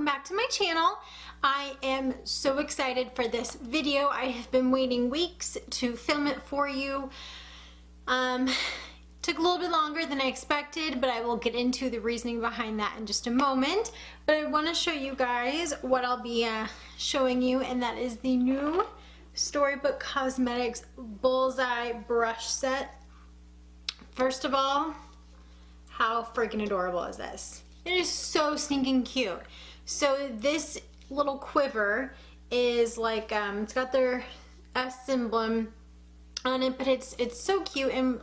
back to my channel. I am so excited for this video. I have been waiting weeks to film it for you. Took a little bit longer than I expected, but I will get into the reasoning behind that in just a moment. But I want to show you guys what I'll be showing you, and that is the new Storybook Cosmetics Bullseye brush set. First of all, how freaking adorable is this? It is so stinking cute. So this little quiver is like, it's got their S emblem on it, but it's so cute, and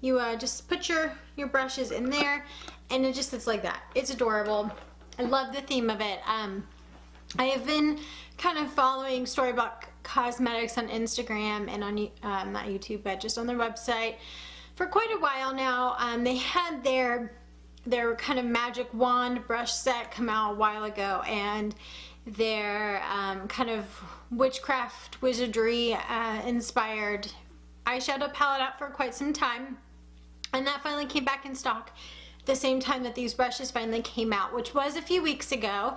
you just put your brushes in there, and it just sits like that. It's adorable. I love the theme of it. I have been kind of following Storybook Cosmetics on Instagram and on not YouTube, but just on their website for quite a while now. They had their kind of magic wand brush set come out a while ago, and their kind of witchcraft wizardry inspired eyeshadow palette out for quite some time, and that finally came back in stock at the same time that these brushes finally came out, which was a few weeks ago.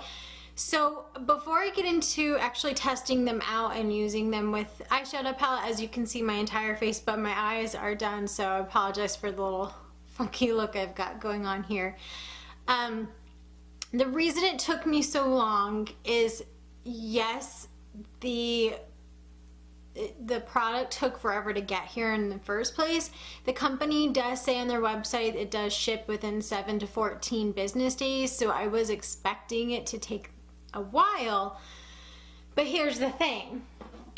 So before I get into actually testing them out and using them with eyeshadow palette, as you can see my entire face but my eyes are done, so I apologize for the little funky look I've got going on here. The reason it took me so long is, yes, the product took forever to get here in the first place. The company does say on their website it does ship within 7 to 14 business days, so I was expecting it to take a while. But here's the thing.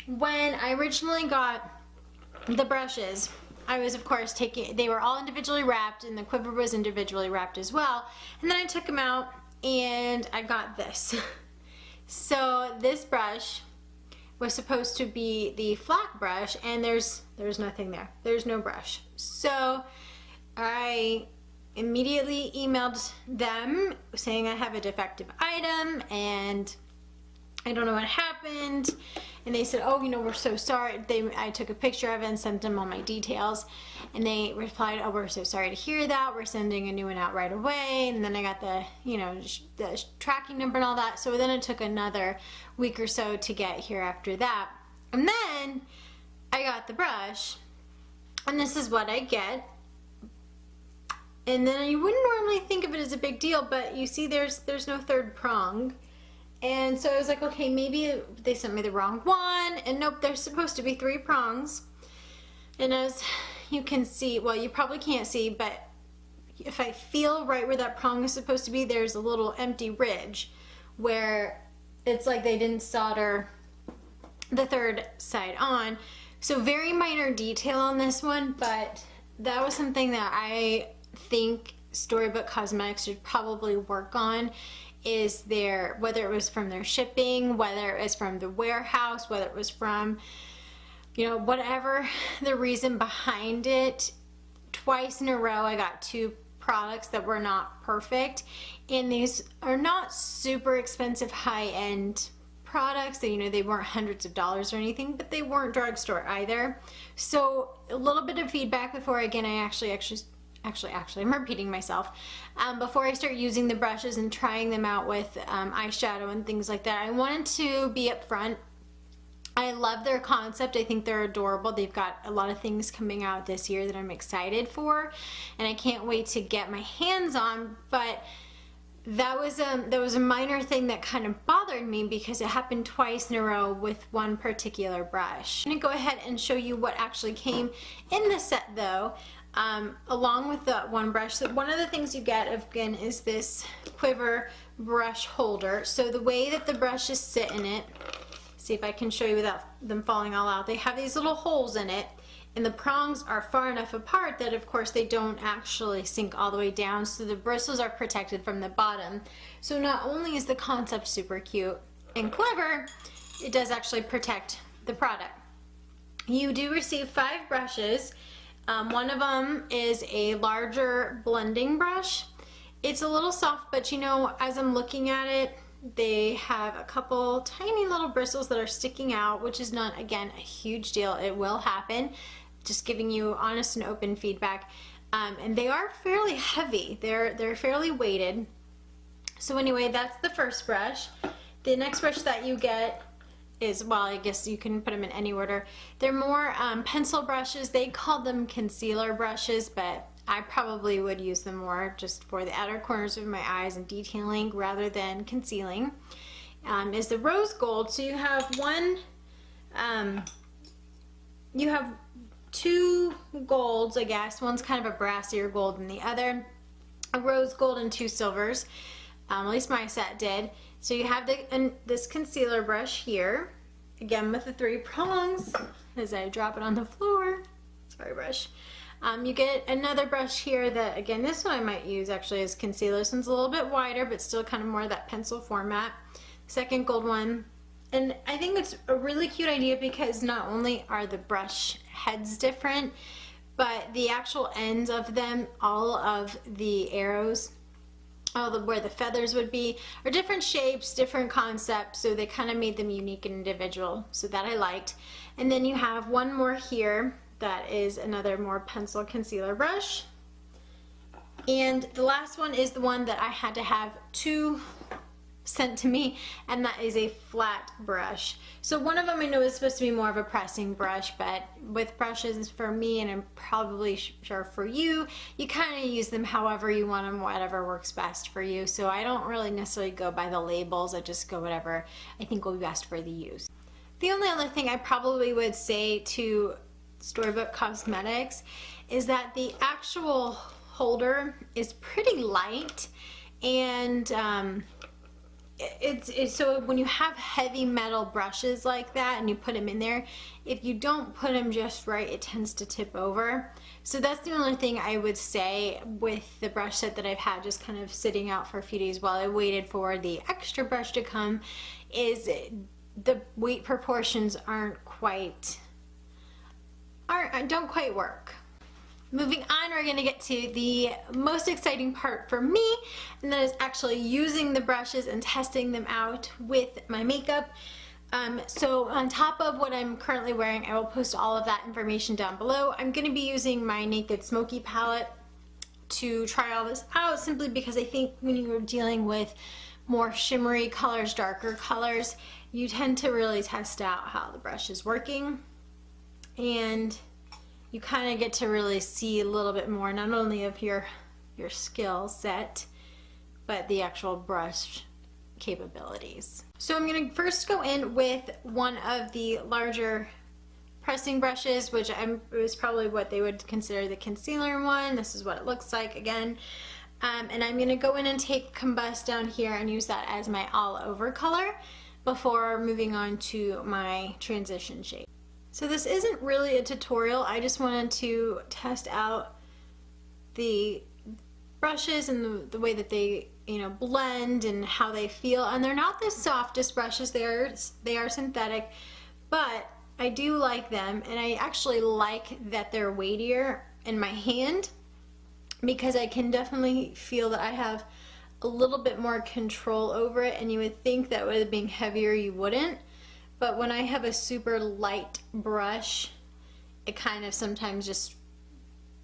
When I originally got the brushes, I was of course they were all individually wrapped, and the quiver was individually wrapped as well. And then I took them out and I got this. So this brush was supposed to be the flat brush, and there's nothing there. There's no brush. So I immediately emailed them saying I have a defective item and I don't know what happened. And they said, oh, you know, we're so sorry. I took a picture of it and sent them all my details, and they replied, oh, we're so sorry to hear that. We're sending a new one out right away. And then I got the, you know, the tracking number and all that. So then it took another week or so to get here after that. And then I got the brush, and this is what I get. And then you wouldn't normally think of it as a big deal, but you see there's no third prong. And so I was like, okay, maybe they sent me the wrong one. And nope, there's supposed to be 3 prongs. And as you can see, well, you probably can't see, but if I feel right where that prong is supposed to be, there's a little empty ridge where it's like they didn't solder the third side on. So very minor detail on this one, but that was something that I think Storybook Cosmetics should probably work on, is whether it was from their shipping, whether it was from the warehouse, whether it was from, you know, whatever the reason behind it. Twice in a row I got 2 products that were not perfect, and these are not super expensive high-end products. You know, they weren't hundreds of dollars or anything, but they weren't drugstore either. So a little bit of feedback before, again, I actually I'm repeating myself. Before I start using the brushes and trying them out with eyeshadow and things like that, I wanted to be upfront. I love their concept. I think they're adorable. They've got a lot of things coming out this year that I'm excited for, and I can't wait to get my hands on. But that was a minor thing that kind of bothered me because it happened twice in a row with one particular brush. I'm gonna go ahead and show you what actually came in the set though. Along with the one brush. So one of the things you get, again, is this quiver brush holder. So the way that the brushes sit in it, see if I can show you without them falling all out, they have these little holes in it, and the prongs are far enough apart that of course they don't actually sink all the way down, so the bristles are protected from the bottom. So not only is the concept super cute and clever, it does actually protect the product. You do receive 5 brushes. One of them is a larger blending brush. It's a little soft, but you know, as I'm looking at it, they have a couple tiny little bristles that are sticking out, which is not, again, a huge deal. It will happen. Just giving you honest and open feedback. And they are fairly heavy. They're fairly weighted. So anyway, that's the first brush. The next brush that you get is, well, I guess you can put them in any order. They're more pencil brushes. They call them concealer brushes, but I probably would use them more just for the outer corners of my eyes and detailing rather than concealing. Is the rose gold. So you have you have two golds, I guess. One's kind of a brassier gold and the other a rose gold and two silvers. At least my set did. So you have this concealer brush here, again with the 3 prongs as I drop it on the floor. Sorry, brush. You get another brush here that, again, this one I might use actually as concealer. This one's a little bit wider, but still kind of more that pencil format. Second gold one. And I think it's a really cute idea because not only are the brush heads different, but the actual ends of them, all of the arrows, where the feathers would be, are different shapes, different concepts, so they kind of made them unique and individual, so that I liked. And then you have one more here that is another more pencil concealer brush. And the last one is the one that I had to have 2 sent to me, and that is a flat brush. So one of them I know is supposed to be more of a pressing brush, but with brushes for me, and I'm probably sure for you, you kind of use them however you want them, whatever works best for you. So I don't really necessarily go by the labels. I just go whatever I think will be best for the use. The only other thing I probably would say to Storybook Cosmetics is that the actual holder is pretty light, and so when you have heavy metal brushes like that and you put them in there, if you don't put them just right, it tends to tip over. So that's the only thing I would say with the brush set that I've had just kind of sitting out for a few days while I waited for the extra brush to come, is the weight proportions don't quite work. Moving on, we're going to get to the most exciting part for me, and that is actually using the brushes and testing them out with my makeup. So on top of what I'm currently wearing, I will post all of that information down below. I'm going to be using my Naked Smoky palette to try all this out, simply because I think when you're dealing with more shimmery colors, darker colors, you tend to really test out how the brush is working, and you kind of get to really see a little bit more, not only of your skill set, but the actual brush capabilities. So I'm going to first go in with one of the larger pressing brushes, which is probably what they would consider the concealer one. This is what it looks like again. And I'm going to go in and take Combust down here and use that as my all over color before moving on to my transition shade. So this isn't really a tutorial. I just wanted to test out the brushes and the way that they, blend and how they feel. And they're not the softest brushes. They are synthetic, but I do like them, and I actually like that they're weightier in my hand because I can definitely feel that I have a little bit more control over it. And you would think that with it being heavier, you wouldn't. But when I have a super light brush, it kind of sometimes just,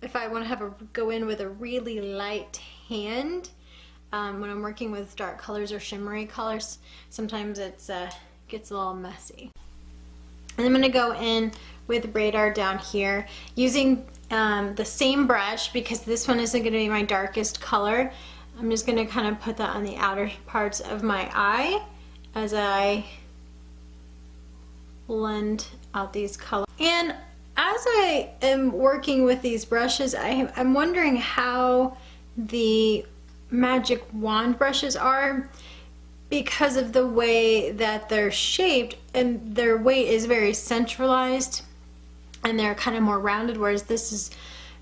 if I want to go in with a really light hand, when I'm working with dark colors or shimmery colors, sometimes it gets a little messy. And I'm going to go in with Radar down here using the same brush, because this one isn't going to be my darkest color. I'm just going to kind of put that on the outer parts of my eye as I blend out these colors. And as I am working with these brushes, I'm wondering how the magic wand brushes are, because of the way that they're shaped, and their weight is very centralized and they're kind of more rounded, whereas this is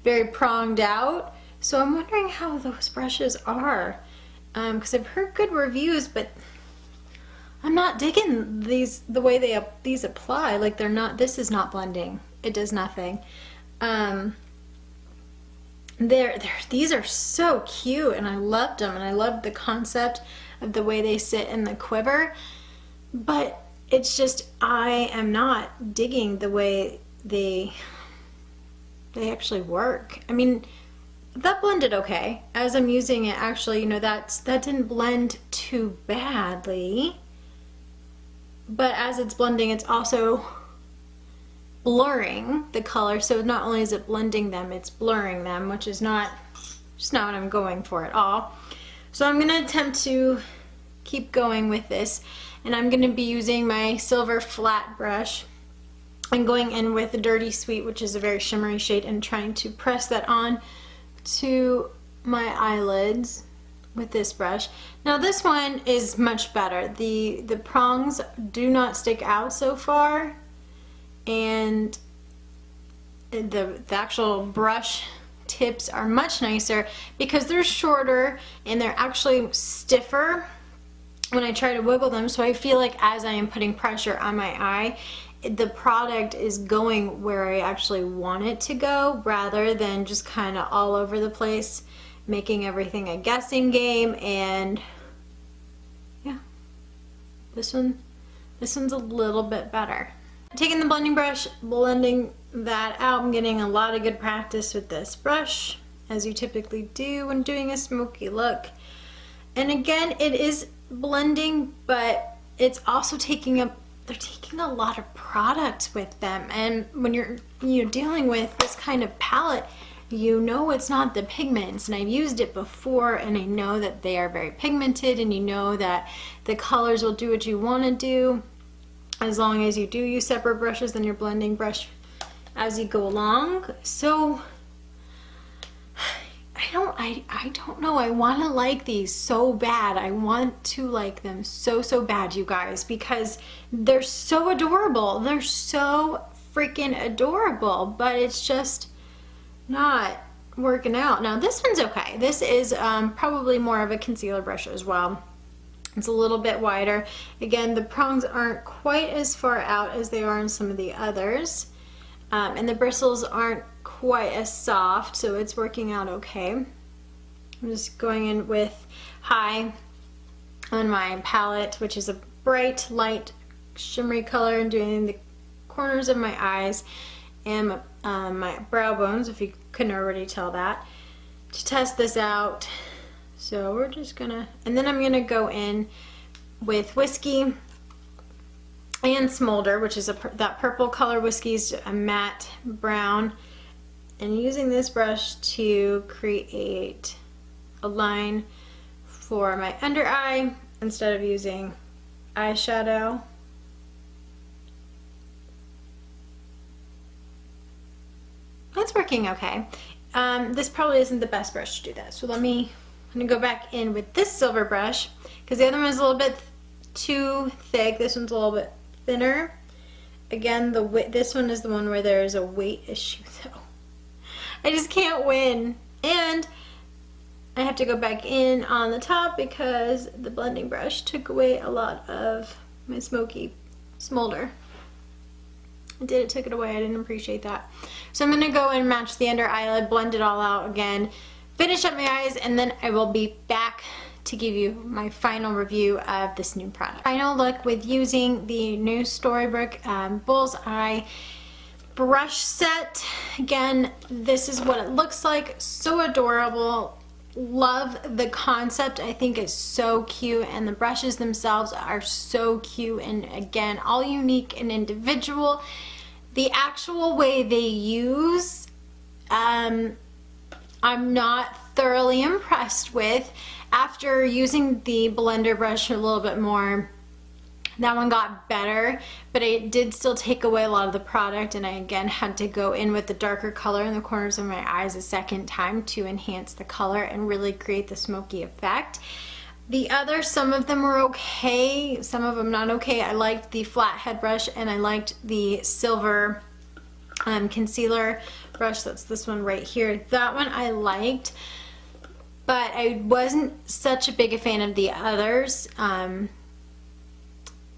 very pronged out. So I'm wondering how those brushes are, because I've heard good reviews, but I'm not digging the way these apply. Like, they're not, this is not blending. It does nothing. These are so cute, and I loved them, and I loved the concept of the way they sit in the quiver, but it's just, I am not digging the way they actually work. I mean, that blended okay. As I'm using it, actually, you know, that didn't blend too badly. But as it's blending, it's also blurring the color. So not only is it blending them, it's blurring them, which is just not what I'm going for at all. So I'm gonna attempt to keep going with this, and I'm gonna be using my silver flat brush and going in with the Dirty Sweet, which is a very shimmery shade, and trying to press that on to my eyelids with this brush. Now this one is much better. The prongs do not stick out so far, and the actual brush tips are much nicer because they're shorter and they're actually stiffer when I try to wiggle them. So I feel like as I am putting pressure on my eye, the product is going where I actually want it to go, rather than just kind of all over the place, making everything a guessing game. And yeah, this one's a little bit better. Taking the blending brush, blending that out. I'm getting a lot of good practice with this brush, as you typically do when doing a smoky look. And again, it is blending, but it's also they're taking a lot of product with them. And when you're dealing with this kind of palette, you know it's not the pigments, and I've used it before, and I know that they are very pigmented, and you know that the colors will do what you want to do as long as you do use separate brushes than your blending brush as you go along. So I don't know, I want to like these so bad. I want to like them so bad, you guys, because they're so adorable. They're so freaking adorable, but it's just not working out. Now this one's okay. This is probably more of a concealer brush as well. It's a little bit wider. Again, the prongs aren't quite as far out as they are in some of the others. And the bristles aren't quite as soft, so it's working out okay. I'm just going in with High on my palette, which is a bright, light, shimmery color, and doing the corners of my eyes and my brow bones, if you couldn't already tell that, to test this out. So we're just gonna, and then I'm gonna go in with Whiskey and Smolder, which is that purple color. Whiskey's a matte brown, and using this brush to create a line for my under eye instead of using eyeshadow. That's working okay. This probably isn't the best brush to do that, so I'm gonna go back in with this silver brush, because the other one is a little bit too thick. This one's a little bit thinner. Again, this one is the one where there is a weight issue, though. I just can't win. And I have to go back in on the top because the blending brush took away a lot of my smoky smolder. It took it away. I didn't appreciate that. So I'm going to go and match the under eyelid, blend it all out again, finish up my eyes, and then I will be back to give you my final review of this new product. Final look with using the new Storybook Bullseye brush set. Again, this is what it looks like. So adorable. Love the concept. I think it's so cute, and the brushes themselves are so cute, and again, all unique and individual. The actual way they use, I'm not thoroughly impressed with. After using the blender brush a little bit more, that one got better, but it did still take away a lot of the product, and I again had to go in with the darker color in the corners of my eyes a second time to enhance the color and really create the smoky effect. The other, some of them were okay, some of them not okay. I liked the flat head brush, and I liked the silver concealer brush. That's this one right here. That one I liked, but I wasn't such a big a fan of the others.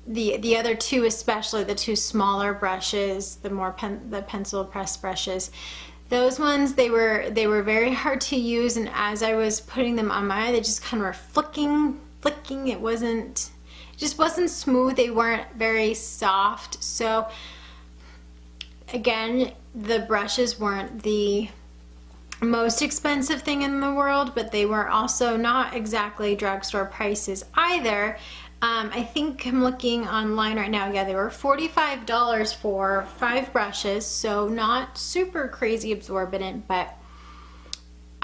The other two, especially the two smaller brushes, the pencil press brushes, those ones, they were very hard to use, and as I was putting them on my eye, they just kind of were flicking. It just wasn't smooth. They weren't very soft. So again, the brushes weren't the most expensive thing in the world, but they were also not exactly drugstore prices either. I think I'm looking online right now. Yeah, they were $45 for 5 brushes, so not super crazy absorbent, but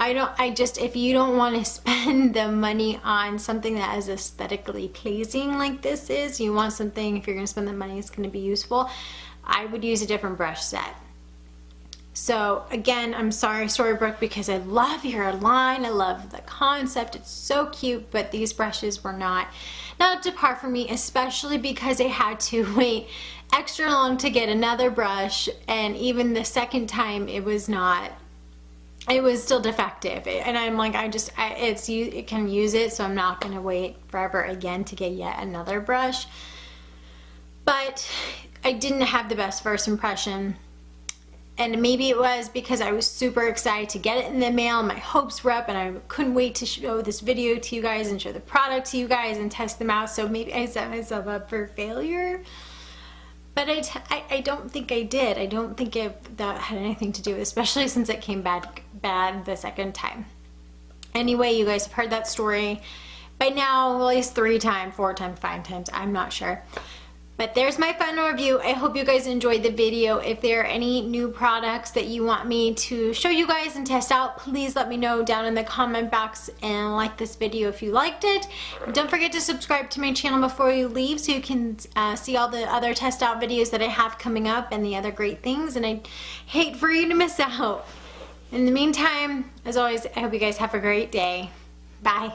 if you don't want to spend the money on something that is aesthetically pleasing like this is, you want something, if you're going to spend the money, it's going to be useful, I would use a different brush set. So again, I'm sorry Storybook, because I love your line, I love the concept, it's so cute, but these brushes were not up to par for me, especially because I had to wait extra long to get another brush, and even the second time it was still defective, and I'm like, it can use it, so I'm not going to wait forever again to get yet another brush. But I didn't have the best first impression, and maybe it was because I was super excited to get it in the mail, my hopes were up, and I couldn't wait to show this video to you guys and show the product to you guys and test them out, so maybe I set myself up for failure. But I don't think I did. I don't think that had anything to do with it, especially since it came bad the second time. Anyway, you guys have heard that story by now at least 3 times, 4 times, 5 times, I'm not sure. But there's my final review. I hope you guys enjoyed the video. If there are any new products that you want me to show you guys and test out, please let me know down in the comment box, and like this video if you liked it. And don't forget to subscribe to my channel before you leave so you can see all the other test out videos that I have coming up and the other great things, and I hate for you to miss out. In the meantime, as always, I hope you guys have a great day. Bye.